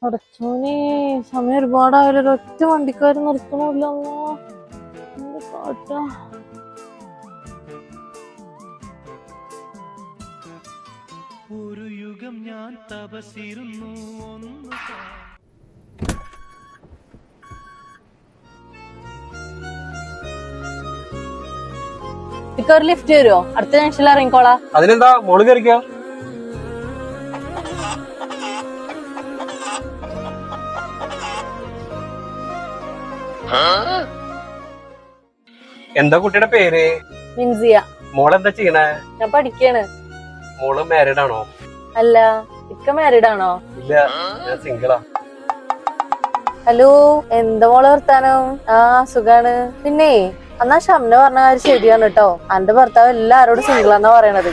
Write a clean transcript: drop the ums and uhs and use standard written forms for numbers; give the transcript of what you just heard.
അടച്ചോനെ സമയം ഒരുപാടായാലും ഒറ്റ വണ്ടിക്കാര് നിർത്തണില്ല. പാട്ടാ ഒരു യുഗം ഞാൻ തപസിരുന്നു ഒരു ലിഫ്റ്റ് വരുമോ? അടുത്ത ജംഗ്ഷനിൽ ഇറങ്ങിക്കോളാ. അതിനെന്താ മോള് കയറിക്കോ. എന്താ കുട്ടിയുടെ പേര്? മിൻസിയ. മോളെന്താ ചെയ്യണേ? ഞാൻ പഠിക്കാണ്. മോള് മാരീഡ് ആണോ? അല്ല, ഇക്ക മാരീഡ് ആണോ? ഇല്ല, ഞാൻ സിംഗിളാ. ഹലോ, എന്താ മോളെ വർത്താനം? ആ സുഖാണ്. പിന്നെ അന്നാ ഷംന പറഞ്ഞ കാര്യം ശരിയാണ് കേട്ടോ. അന്റെ ഭർത്താവ് എല്ലാരോടും സിംഗിളാന്നാ പറയണത്.